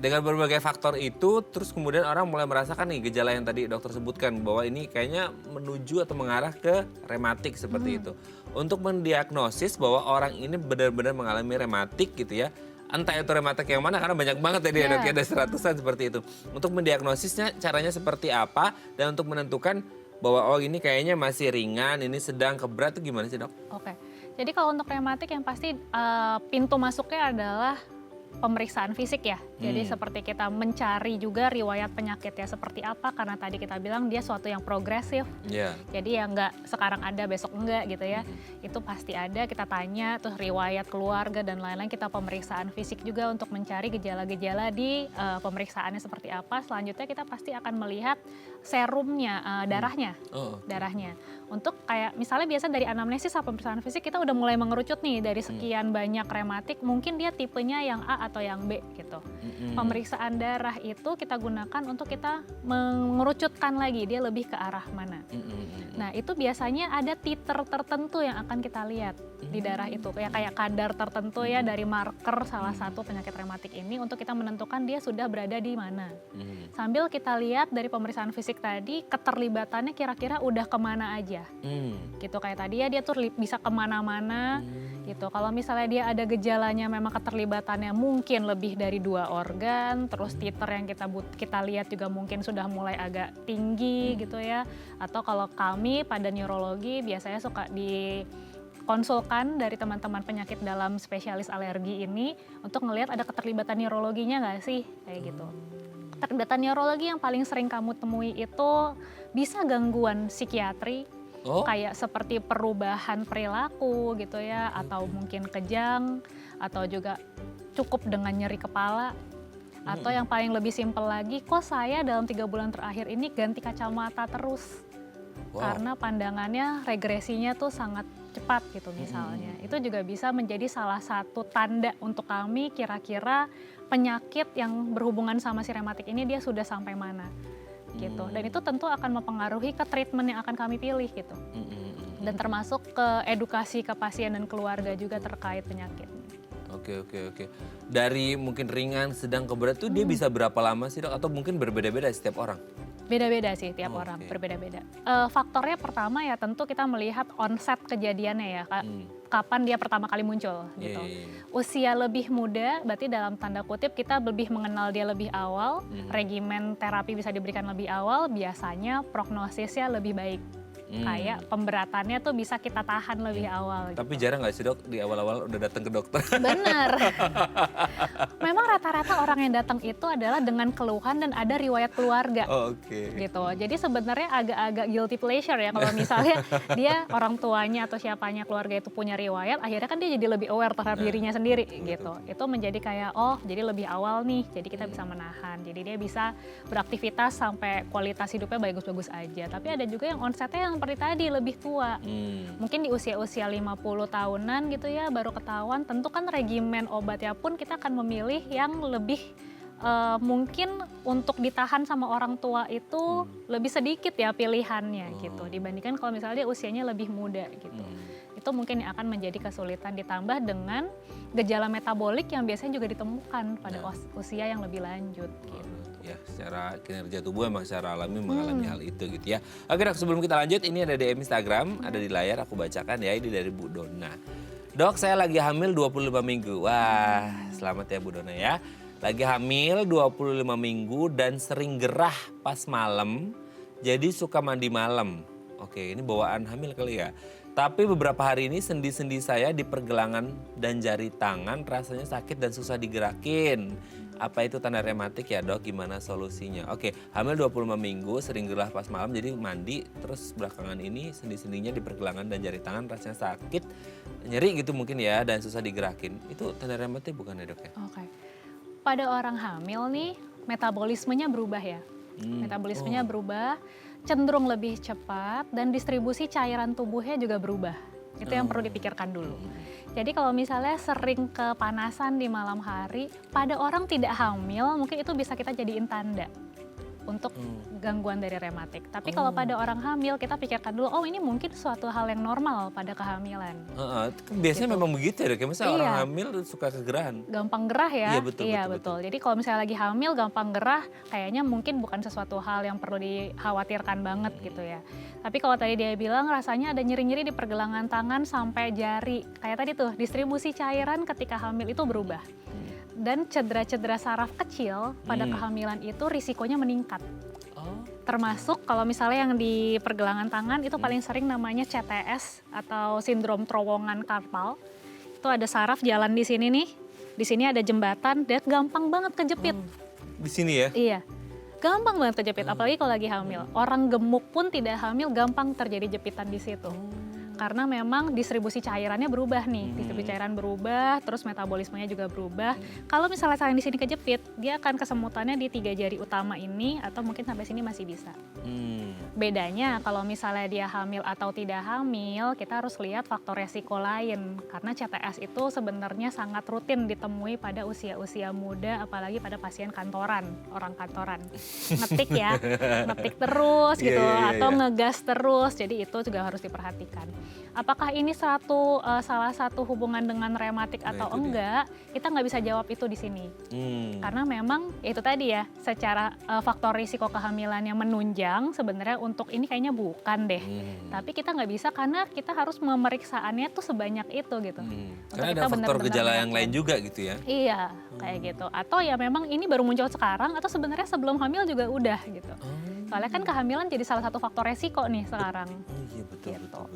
Dengan berbagai faktor itu, terus kemudian orang mulai merasakan nih gejala yang tadi dokter sebutkan bahwa ini kayaknya menuju atau mengarah ke rematik seperti itu. Untuk mendiagnosis bahwa orang ini benar-benar mengalami rematik gitu ya, entah itu rematik yang mana karena banyak banget tadi ya dok, ada seratusan seperti itu. Untuk mendiagnosisnya caranya seperti apa dan untuk menentukan bahwa oh ini kayaknya masih ringan, ini sedang ke berat itu gimana sih dok? Oke, jadi kalau untuk rematik yang pasti pintu masuknya adalah pemeriksaan fisik ya. Jadi seperti kita mencari juga riwayat penyakitnya seperti apa, karena tadi kita bilang dia suatu yang progresif. Jadi ya nggak sekarang ada besok enggak gitu ya. Itu pasti ada, kita tanya terus riwayat keluarga dan lain-lain, kita pemeriksaan fisik juga untuk mencari gejala-gejala di pemeriksaannya seperti apa. Selanjutnya kita pasti akan melihat serumnya, darahnya. Darahnya. Untuk kayak misalnya biasa dari anamnesis atau pemeriksaan fisik kita udah mulai mengerucut nih dari sekian banyak rematik, mungkin dia tipenya yang A atau yang B gitu. Pemeriksaan darah itu kita gunakan untuk kita mengerucutkan lagi dia lebih ke arah mana. Nah itu biasanya ada titer tertentu yang akan kita lihat di darah itu, kayak kadar tertentu ya dari marker salah satu penyakit rematik ini untuk kita menentukan dia sudah berada di mana. Sambil kita lihat dari pemeriksaan fisik tadi keterlibatannya kira-kira udah kemana aja. Gitu kayak tadi ya dia tuh bisa kemana-mana gitu. Kalau misalnya dia ada gejalanya memang keterlibatannya mungkin lebih dari 2 organ, terus titer yang kita lihat juga mungkin sudah mulai agak tinggi gitu ya. Atau kalau kami pada neurologi biasanya suka dikonsulkan dari teman-teman penyakit dalam spesialis alergi ini untuk ngelihat ada keterlibatan neurologinya nggak sih kayak gitu. Keterlibatan neurologi yang paling sering kamu temui itu bisa gangguan psikiatri, kayak seperti perubahan perilaku gitu ya, atau mungkin kejang, atau juga cukup dengan nyeri kepala, atau yang paling lebih simpel lagi, kok saya dalam 3 bulan terakhir ini ganti kacamata terus, karena pandangannya regresinya tuh sangat cepat gitu misalnya. Itu juga bisa menjadi salah satu tanda untuk kami kira-kira penyakit yang berhubungan sama si rematik ini dia sudah sampai mana. Gitu. Dan itu tentu akan mempengaruhi ke treatment yang akan kami pilih gitu. Dan termasuk ke edukasi ke pasien dan keluarga juga terkait penyakit. Oke. Dari mungkin ringan, sedang ke berat tuh dia bisa berapa lama sih dok? Atau mungkin berbeda-beda setiap orang? Beda-beda sih tiap orang, berbeda-beda. Faktornya pertama ya tentu kita melihat onset kejadiannya ya, kapan dia pertama kali muncul gitu. Usia lebih muda berarti dalam tanda kutip kita lebih mengenal dia lebih awal, regimen terapi bisa diberikan lebih awal, biasanya prognosisnya lebih baik. Kayak pemberatannya tuh bisa kita tahan lebih awal. Tapi jarang nggak sih dok di awal-awal udah datang ke dokter? Bener. Memang rata-rata orang yang datang itu adalah dengan keluhan dan ada riwayat keluarga. Gitu. Jadi sebenarnya agak-agak guilty pleasure ya kalau misalnya dia orang tuanya atau siapanya keluarga itu punya riwayat, akhirnya kan dia jadi lebih aware terhadap dirinya sendiri gitu. Itu menjadi kayak jadi lebih awal nih, jadi kita bisa menahan. Jadi dia bisa beraktivitas sampai kualitas hidupnya bagus-bagus aja. Tapi ada juga yang onsetnya yang seperti tadi lebih tua. Mungkin di usia-usia 50 tahunan gitu ya baru ketahuan. Tentu kan regimen obatnya pun kita akan memilih yang lebih mungkin untuk ditahan sama orang tua itu lebih sedikit ya pilihannya gitu dibandingkan kalau misalnya dia usianya lebih muda gitu. Itu mungkin yang akan menjadi kesulitan ditambah dengan gejala metabolik yang biasanya juga ditemukan pada usia yang lebih lanjut gitu. Ya, secara kinerja tubuh emang secara alami mengalami hal itu gitu ya. Oke dok, sebelum kita lanjut ini ada DM Instagram, ada di layar aku bacakan ya, ini dari Bu Donna. Dok, saya lagi hamil 25 minggu. Wah, selamat ya Bu Dona ya. Lagi hamil 25 minggu dan sering gerah pas malam, jadi suka mandi malam. Oke, ini bawaan hamil kali ya. Tapi beberapa hari ini sendi-sendi saya di pergelangan dan jari tangan rasanya sakit dan susah digerakin. Apa itu tanda rematik ya dok? Gimana solusinya? Oke, hamil 25 minggu, sering gerah pas malam jadi mandi. Terus belakangan ini sendi-sendinya di pergelangan dan jari tangan rasanya sakit. Nyeri gitu mungkin ya dan susah digerakin. Itu tanda rematik bukan ya dok ya? Oke. Pada orang hamil nih metabolismenya berubah ya. Metabolismenya berubah, cenderung lebih cepat dan distribusi cairan tubuhnya juga berubah. Itu yang perlu dipikirkan dulu. Jadi kalau misalnya sering kepanasan di malam hari, pada orang tidak hamil mungkin itu bisa kita jadiin tanda untuk gangguan dari rematik. Tapi kalau pada orang hamil kita pikirkan dulu, oh ini mungkin suatu hal yang normal pada kehamilan. Biasanya Gitu. memang begitu ya dok, ya? Misalnya orang hamil suka kegerahan. Gampang gerah ya? Iya, betul. Jadi kalau misalnya lagi hamil gampang gerah, kayaknya mungkin bukan sesuatu hal yang perlu dikhawatirkan banget gitu ya. Tapi kalau tadi dia bilang rasanya ada nyeri-nyeri di pergelangan tangan sampai jari. Kayak tadi tuh, distribusi cairan ketika hamil itu berubah. Dan cedera-cedera saraf kecil pada kehamilan itu risikonya meningkat. Termasuk kalau misalnya yang di pergelangan tangan itu paling sering namanya CTS atau sindrom terowongan karpal. Itu ada saraf jalan di sini nih, di sini ada jembatan, dia gampang banget kejepit. Di sini ya? Iya, gampang banget kejepit, apalagi kalau lagi hamil. Orang gemuk pun tidak hamil gampang terjadi jepitan di situ. Karena memang distribusi cairannya berubah nih, distribusi cairan berubah, terus metabolismenya juga berubah. Kalau misalnya sayang di sini kejepit, dia akan kesemutannya di 3 jari utama ini atau mungkin sampai sini masih bisa. Bedanya kalau misalnya dia hamil atau tidak hamil, kita harus lihat faktor resiko lain. Karena CTS itu sebenarnya sangat rutin ditemui pada usia-usia muda, apalagi pada pasien kantoran, orang kantoran. Ngetik ya, ngetik terus gitu, atau ngegas terus, jadi itu juga harus diperhatikan. Apakah ini salah satu hubungan dengan rematik atau enggak, kita nggak bisa jawab itu di sini. Karena memang ya itu tadi ya, secara faktor risiko kehamilan yang menunjang sebenarnya untuk ini kayaknya bukan deh. Tapi kita nggak bisa karena kita harus memeriksaannya tuh sebanyak itu gitu. Karena ada faktor gejala yang lain juga gitu ya? Iya, kayak gitu. Atau ya memang ini baru muncul sekarang atau sebenarnya sebelum hamil juga udah gitu. Soalnya kan kehamilan jadi salah satu faktor resiko nih sekarang. Iya betul, Gitu. betul.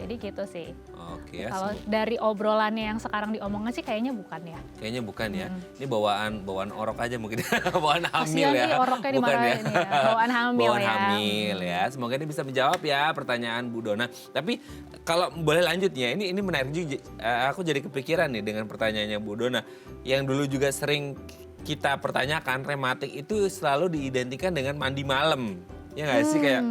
Jadi gitu sih. Oke ya. Kalau dari obrolannya yang sekarang diomongin sih kayaknya bukan ya. Kayaknya bukan ya. Ini bawaan orok aja mungkin. Bawaan hamil Kasian ya. nih oroknya Bukan dimarahin ya. Bawaan hamil Bawaan ya. hamil ya. Semoga ini bisa menjawab ya pertanyaan Bu Dona. Tapi kalau boleh lanjut ya, ini menarik juga. Aku jadi kepikiran nih dengan pertanyaannya Bu Dona. Yang dulu juga sering kita pertanyakan, rematik itu selalu diidentikan dengan mandi malam. Ya nggak sih kayak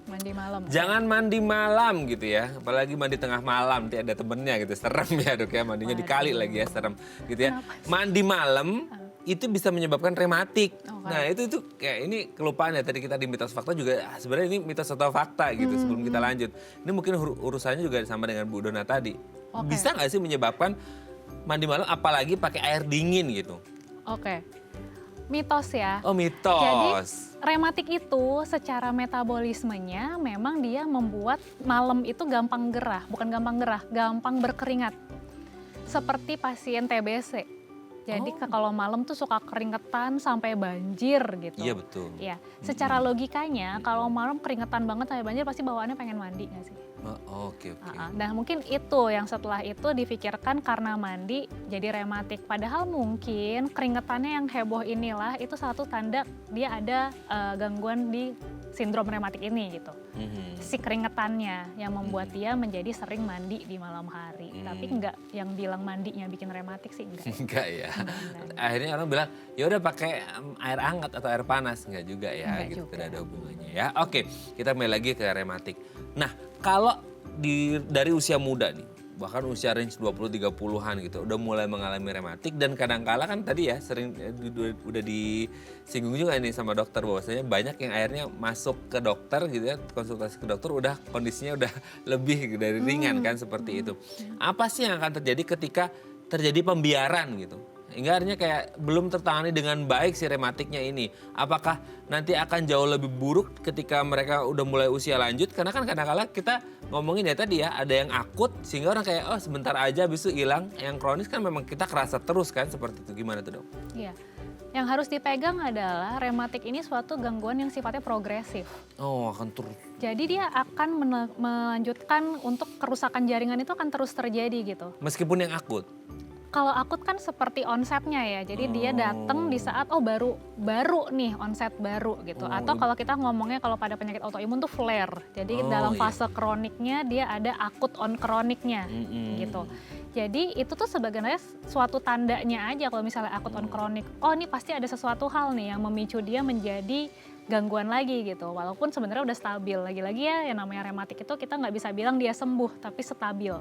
Mandi malam. jangan mandi malam gitu ya, apalagi mandi tengah malam, nanti ada temennya gitu, serem ya dok ya, mandinya dikali lagi ya, serem gitu ya. Mandi malam itu bisa menyebabkan rematik. Nah itu kayak ini kelupaan ya, tadi kita di mitos fakta juga sebenarnya ini mitos atau fakta gitu sebelum kita lanjut. Ini mungkin urusannya juga sama dengan Bu Dona tadi. Bisa nggak sih menyebabkan mandi malam apalagi pakai air dingin gitu? Oke. Mitos ya. Oh mitos. Jadi rematik itu secara metabolismenya memang dia membuat malam itu gampang gerah, bukan gampang gerah, gampang berkeringat. Seperti pasien TBC. Jadi kalau malam tuh suka keringetan sampai banjir gitu. Iya betul. Iya, secara logikanya kalau malam keringetan banget sampai banjir pasti bawaannya pengen mandi nggak sih? Oke. Nah mungkin itu yang setelah itu difikirkan karena mandi jadi rematik. Padahal mungkin keringetannya yang heboh inilah itu satu tanda dia ada gangguan di sindrom rematik ini gitu. Si keringetannya yang membuat dia menjadi sering mandi di malam hari. Tapi enggak yang bilang mandinya bikin rematik sih enggak. Enggak ya. Akhirnya orang bilang ya udah pakai air hangat atau air panas, enggak juga ya, Enggak gitu juga. tidak ada hubungannya ya. Oke, kita kembali lagi ke rematik. Nah, kalau dari usia muda nih, bahkan usia range 20-30-an gitu, udah mulai mengalami rematik dan kadang-kala kan tadi ya sering udah disinggung juga nih sama dokter bahwasanya banyak yang akhirnya masuk ke dokter gitu ya, konsultasi ke dokter udah kondisinya udah lebih dari ringan kan seperti itu. Apa sih yang akan terjadi ketika terjadi pembiaran gitu? Hingga akhirnya kayak belum tertangani dengan baik si rematiknya ini. Apakah nanti akan jauh lebih buruk ketika mereka udah mulai usia lanjut? Karena kan kadang-kadang kita ngomongin ya tadi ya, ada yang akut sehingga orang kayak oh sebentar aja habis itu hilang. Yang kronis kan memang kita kerasa terus kan seperti itu. Gimana tuh dok? Iya. Yang harus dipegang adalah rematik ini suatu gangguan yang sifatnya progresif. Oh akan terus. Jadi dia akan melanjutkan untuk kerusakan jaringan itu akan terus terjadi gitu. Meskipun yang akut? Kalau akut kan seperti onsetnya ya, jadi dia datang di saat baru nih onset baru gitu. Atau kalau kita ngomongnya kalau pada penyakit autoimun tuh flare. Jadi dalam fase kroniknya dia ada akut on kroniknya gitu. Jadi itu tuh sebenarnya suatu tandanya aja kalau misalnya akut on kronik. Oh ini pasti ada sesuatu hal nih yang memicu dia menjadi gangguan lagi gitu. Walaupun sebenarnya udah stabil. Lagi-lagi ya yang namanya rematik itu kita nggak bisa bilang dia sembuh tapi stabil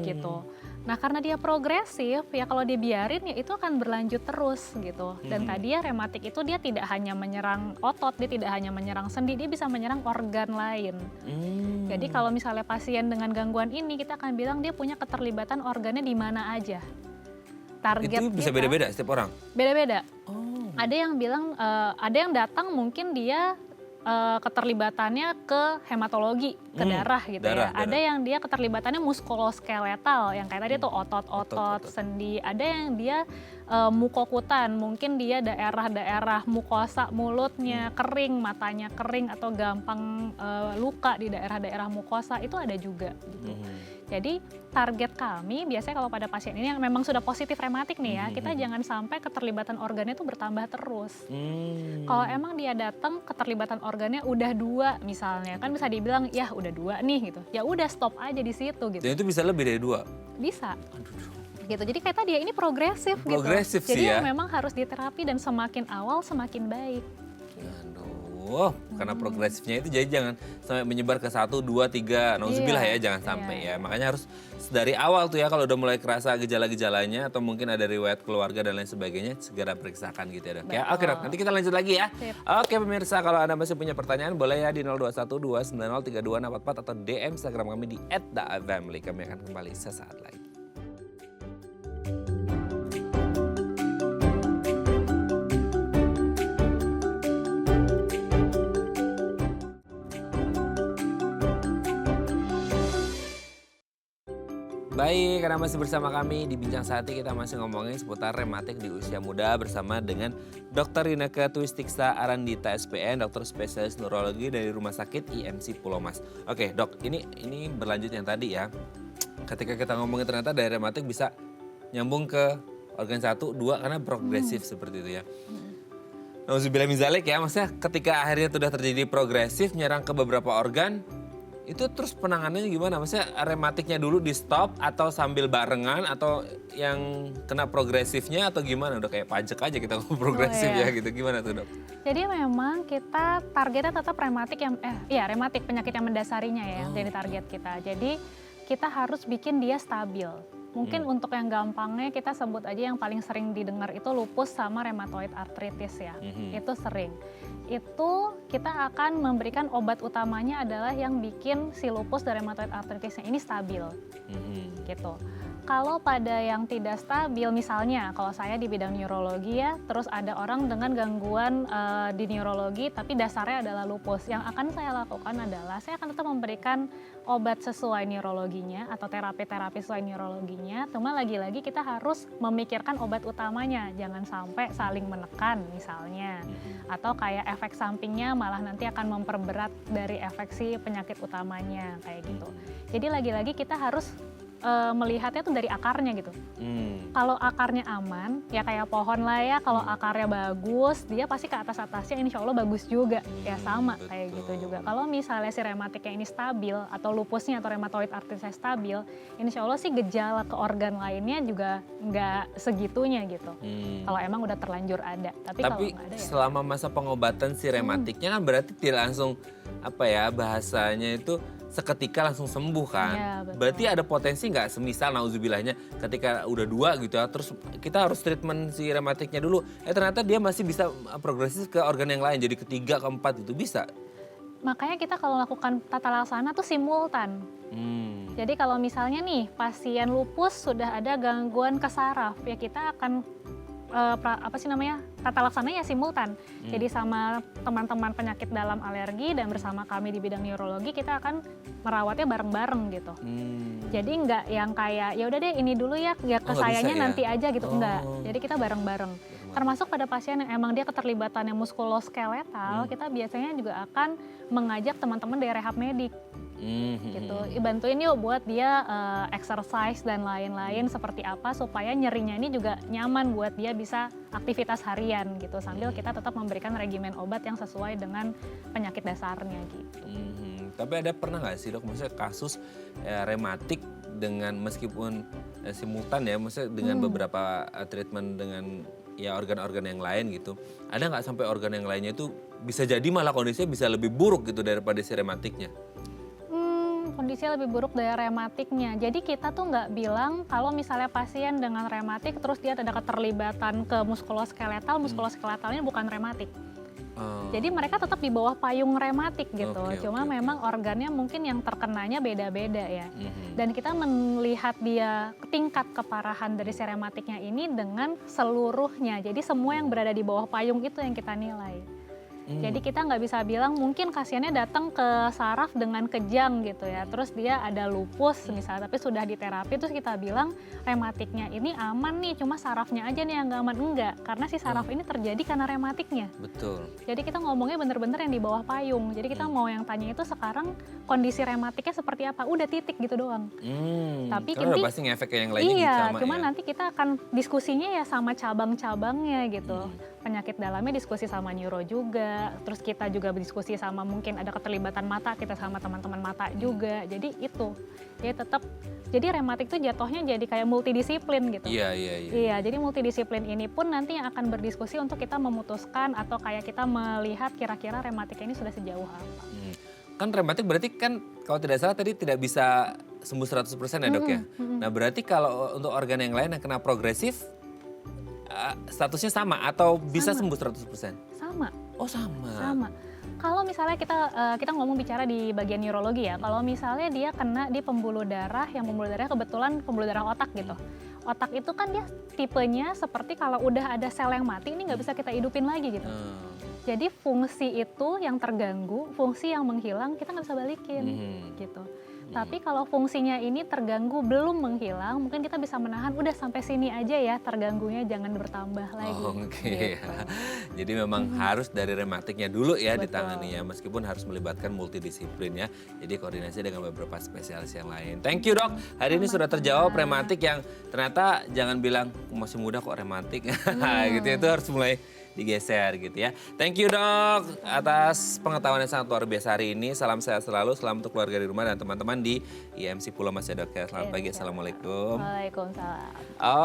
gitu. Nah karena dia progresif ya kalau dibiarin ya itu akan berlanjut terus gitu. Dan tadi ya rematik itu dia tidak hanya menyerang otot, dia tidak hanya menyerang sendi, dia bisa menyerang organ lain. Jadi kalau misalnya pasien dengan gangguan ini kita akan bilang dia punya keterlibatan organnya di mana aja. Target itu bisa beda-beda setiap orang? Beda-beda. Ada yang bilang, ada yang datang mungkin dia keterlibatannya ke hematologi, ke darah gitu ya. Ada yang dia keterlibatannya muskuloskeletal, yang kayak tadi tuh otot-otot, sendi. Ada yang dia mukokutan, mungkin dia daerah-daerah mukosa mulutnya kering, matanya kering atau gampang luka di daerah-daerah mukosa, itu ada juga gitu. Jadi target kami biasanya kalau pada pasien ini yang memang sudah positif rematik nih ya, kita jangan sampai keterlibatan organnya itu bertambah terus. Kalau emang dia datang keterlibatan organnya udah 2 misalnya, kan bisa dibilang ya udah 2 nih gitu. Ya udah stop aja di situ gitu. Dan itu bisa lebih dari 2? Bisa. Gitu. Jadi kayak tadi ya ini progresif gitu. Progresif sih jadi ya. memang harus diterapi dan semakin awal semakin baik. Aduh, karena progresifnya itu jadi jangan sampai menyebar ke 1, 2, 3. Nauzubillah ya, jangan sampai ya. Makanya harus dari awal tuh ya kalau udah mulai kerasa gejala-gejalanya atau mungkin ada riwayat keluarga dan lain sebagainya, segera periksakan gitu ya dok. Ya, oke dok, nanti kita lanjut lagi ya. Sip. Oke pemirsa, kalau Anda masih punya pertanyaan boleh ya di 0212903244 atau DM Instagram kami di @daafamily. Kami akan kembali sesaat lagi. Baik, karena masih bersama kami di Bincang Sehati, kita masih ngomongin seputar rematik di usia muda bersama dengan Dr. Rineke Twistiksa Arandita SPN, dokter spesialis neurologi dari Rumah Sakit IMC Pulau Mas. Oke dok, ini berlanjut yang tadi ya. Ketika kita ngomongin ternyata dari rematik bisa nyambung ke organ 1, 2 karena progresif seperti itu ya. Nauzubillah min dzalik ya, maksudnya ketika akhirnya sudah terjadi progresif nyerang ke beberapa organ, itu terus penanganannya gimana? Maksudnya rematiknya dulu di stop atau sambil barengan atau yang kena progresifnya atau gimana? Udah kayak pajak aja kita ngomong progresif ya gitu. Gimana tuh dok? Jadi memang kita targetnya tetap rematik yang rematik penyakit yang mendasarinya ya yang jadi target kita. Jadi kita harus bikin dia stabil. Mungkin untuk yang gampangnya kita sebut aja yang paling sering didengar itu lupus sama rheumatoid arthritis ya. Itu sering. Itu kita akan memberikan obat utamanya adalah yang bikin si lupus dan rheumatoid arthritisnya ini stabil. Gitu. Kalau pada yang tidak stabil, misalnya kalau saya di bidang neurologi ya, terus ada orang dengan gangguan di neurologi tapi dasarnya adalah lupus. Yang akan saya lakukan adalah saya akan tetap memberikan obat sesuai neurologinya atau terapi-terapi sesuai neurologinya. Cuma lagi-lagi kita harus memikirkan obat utamanya, jangan sampai saling menekan misalnya. Atau kayak efek sampingnya malah nanti akan memperberat dari efek si penyakit utamanya kayak gitu. Jadi lagi-lagi kita harus melihatnya tuh dari akarnya gitu. Kalau akarnya aman, ya kayak pohon lah ya, kalau akarnya bagus, dia pasti ke atas-atasnya insya Allah bagus juga. Ya sama kayak gitu juga. Kalau misalnya si rematiknya ini stabil, atau lupusnya atau rheumatoid arthritisnya stabil, insya Allah sih gejala ke organ lainnya juga nggak segitunya gitu. Kalau emang udah terlanjur ada. Tapi kalau nggak ada ya. Selama masa pengobatan si rematiknya kan berarti tidak langsung bahasanya itu seketika langsung sembuh kan. Ya, betul. Berarti ada potensi nggak semisal nauzubillahnya ketika udah 2 gitu ya, terus kita harus treatment si rematiknya dulu. Ternyata dia masih bisa progresif ke organ yang lain, jadi ke-3, ke-4 itu bisa. Makanya kita kalau lakukan tata laksana tuh simultan. Jadi kalau misalnya nih pasien lupus sudah ada gangguan ke saraf, ya kita akan tata laksananya simultan. Jadi sama teman-teman penyakit dalam alergi dan bersama kami di bidang neurologi kita akan merawatnya bareng-bareng gitu. Jadi nggak yang kayak ya udah deh ini dulu ya ke sayanya nanti aja gitu, enggak. Jadi kita bareng-bareng. Termasuk pada pasien yang emang dia keterlibatannya muskuloskeletal, kita biasanya juga akan mengajak teman-teman dari rehab medik. Gitu, bantuin yuk buat dia exercise dan lain-lain seperti apa supaya nyerinya ini juga nyaman buat dia bisa aktivitas harian gitu sambil kita tetap memberikan regimen obat yang sesuai dengan penyakit dasarnya gitu. Tapi ada pernah nggak sih dok, maksudnya kasus rematik dengan meskipun simultan ya, maksudnya dengan beberapa treatment dengan ya organ-organ yang lain gitu, ada nggak sampai organ yang lainnya itu bisa jadi malah kondisinya bisa lebih buruk gitu daripada si rematiknya? Kondisinya lebih buruk dari rematiknya. Jadi kita tuh nggak bilang kalau misalnya pasien dengan rematik terus dia ada keterlibatan ke muskuloskeletal, muskuloskeletalnya bukan rematik. Jadi mereka tetap di bawah payung rematik gitu. Cuma memang organnya mungkin yang terkenanya beda-beda ya. Dan kita melihat dia tingkat keparahan dari si rematiknya ini dengan seluruhnya. Jadi semua yang berada di bawah payung itu yang kita nilai. Jadi kita nggak bisa bilang mungkin kasihannya datang ke saraf dengan kejang gitu ya. Terus dia ada lupus misalnya tapi sudah diterapi terus kita bilang rematiknya ini aman nih cuma sarafnya aja nih yang nggak aman. Enggak, karena si saraf ini terjadi karena rematiknya. Betul. Jadi kita ngomongnya bener-bener yang di bawah payung. Jadi kita mau yang tanya itu sekarang kondisi rematiknya seperti apa. Udah titik gitu doang. Tapi nanti pasti ngefek ke yang lainnya gitu sama cuma ya. nanti kita akan diskusinya ya sama cabang-cabangnya gitu. Penyakit dalamnya diskusi sama neuro juga, terus kita juga berdiskusi sama mungkin ada keterlibatan mata, kita sama teman-teman mata juga. Jadi itu, ya tetap, jadi rematik itu jatuhnya jadi kayak multidisiplin gitu. Iya, jadi multidisiplin ini pun nanti yang akan berdiskusi untuk kita memutuskan atau kayak kita melihat kira-kira rematik ini sudah sejauh apa. Kan rematik berarti kan kalau tidak salah tadi tidak bisa sembuh 100% ya dok ya? Nah berarti kalau untuk organ yang lain yang kena progresif, statusnya sama atau bisa sembuh 100%? Sama. Oh sama? Sama. Kalau misalnya kita ngomong bicara di bagian neurologi ya, kalau misalnya dia kena di pembuluh darah, yang pembuluh darah kebetulan pembuluh darah otak gitu. Otak itu kan dia tipenya seperti kalau udah ada sel yang mati, ini nggak bisa kita hidupin lagi gitu. Jadi fungsi itu yang terganggu, fungsi yang menghilang kita nggak bisa balikin gitu. Tapi kalau fungsinya ini terganggu belum menghilang, mungkin kita bisa menahan udah sampai sini aja ya, terganggunya jangan bertambah lagi. Gitu. Jadi memang harus dari rematiknya dulu ya ditangani ya, meskipun harus melibatkan multidisiplin ya. Jadi koordinasi dengan beberapa spesialis yang lain. Thank you dok, hari ini sudah terjawab rematik yang ternyata jangan bilang masih muda kok rematik, gitu itu harus mulai digeser gitu ya. Thank you dok atas pengetahuan yang sangat luar biasa hari ini. Salam sehat selalu, salam untuk keluarga di rumah dan teman-teman di IMC Pulau Mas ya dok ya. Selamat pagi, assalamualaikum. Waalaikumsalam.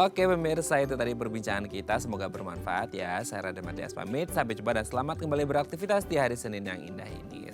Oke pemirsa, itu tadi perbincangan kita, semoga bermanfaat ya. Saya Raden Matias pamit, sampai jumpa dan selamat kembali beraktivitas di hari Senin yang indah ini.